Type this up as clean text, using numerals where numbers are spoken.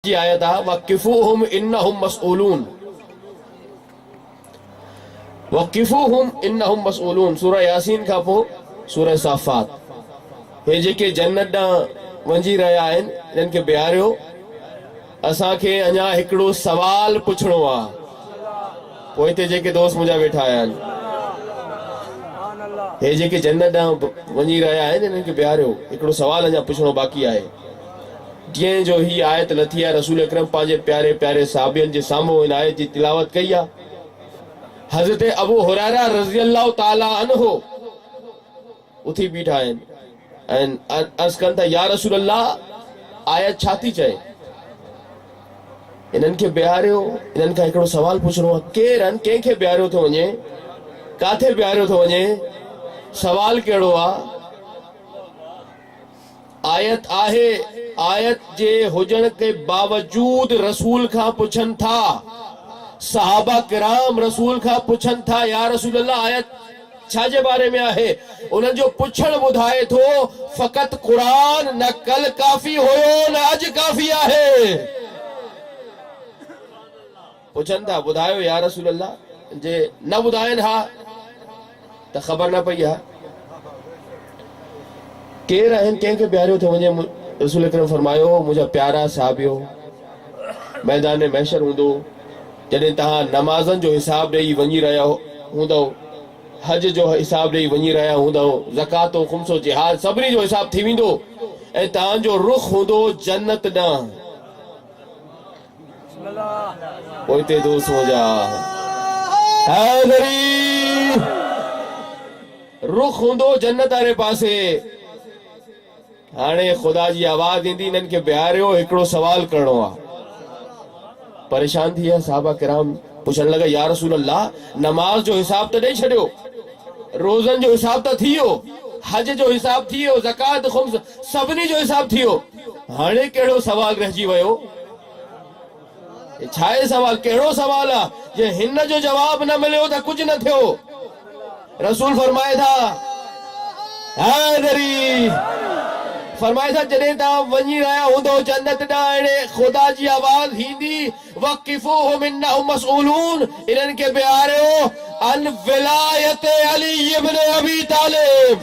की आयत आहे वक़िफ़ूहुम इन्नहुम मसऊलून वक़िफ़ूहुम इन्नहुम मसऊलून सूरह यासीन खां पोइ सूरह साफ़ात। हे जेके जन्नत ॾांहुं वञी रहिया आहिनि इन्हनि खे बिहारियो असांखे अञा हिकिड़ो सवाल पुछणो आहे। पोइ हिते जेके दोस्त मुंहिंजा वेठा आहिनि हे जेके जन्नत ॾांहुं वञी रहिया आहिनि इन्हनि खे बिहारियो हिकिड़ो सवाल अञा पुछणो बाक़ी आहे। जीअं जो ही आयत लथी आहे रसूल अकरम पंहिंजे प्यारे प्यारे साहबियनि जे साम्हूं इन आयत जी तिलावत कई आहे। हज़रत अबू हुरैरा रज़ी अल्लाह ताला अन्हु उथी बीठा आहिनि ऐं अर्ज़ कनि था या रसूल अल्लाह आयत छा थी चए। इन्हनि खे बिहारियो इन्हनि खां हिकिड़ो सवाल पुछणो आहे केरु आहिनि कंहिंखे बिहारियो थो वञे काथे बिहारियो थो वञे सवाल कहिड़ो आहे। आयत आहे आयत जे हुजण के बावजूद रसूल खां पुछन था सहाबा किराम रसूल खां पुछन था या रसूल अल्लाह आयत छाजे बारे में आहे। उन्हनि जो पुछण ॿुधाए थो फ़क़त क़ुरान न कल काफ़ी हुयो न अॼु काफ़ी आहे। पुछन था ॿुधायो या रसूल अल्लाह जे न ॿुधाइनि हा त ख़बर न पई आहे केरु आहिनि कंहिंखे बिहारियो थो वञे। रसूल अकरम फरमायो मुंहिंजा प्यारा साहबियो मैदान महशर हूंदो जॾहिं तव्हां नमाज़नि जो हिसाब ॾेई वञी रहिया हूंदव हज जो हिसाब ॾेई वञी रहिया हूंदव ज़कातो खुम्सो जिहाद सभिनी जो हिसाब थी वेंदो ऐं तव्हांजो रुख हूंदो जन्नत ॾांहुं। पोइ हिते दोस्त मुंहिंजा रुख हूंदो जन्नत वारे पासे। हाणे खुदा जी आवाज ईंदी इन्हनि खे बिहारियो हिकिड़ो सवाल करणो आहे। परेशान थी विया साहबा किराम पुछण लॻा या रसूल अल्लाह नमाज जो हिसाब त ॾेई छॾियो रोज़नि जो हिसाब त थी वियो हज जो हिसाब थी वियो ज़कात खुम्स सभिनी जो हिसाब थी वियो हाणे कहिड़ो सवाल रहिजी वियो। छा आहे सवाल कहिड़ो सवाल आहे जे हिन जो जवाब न मिलियो त कुझु न थियो। रसूल फरमाए था फरमाए था जॾहिं तव्हां वञी रहिया हूंदो जन्नत ॾांहुं अहिड़े ख़ुदा जी आवाज़ ईंदी वक़िफ़ूहुम इन्नहुम मसऊलून इन्हनि खे बिहारियो अन विलायत अली इब्न अबी तालिब।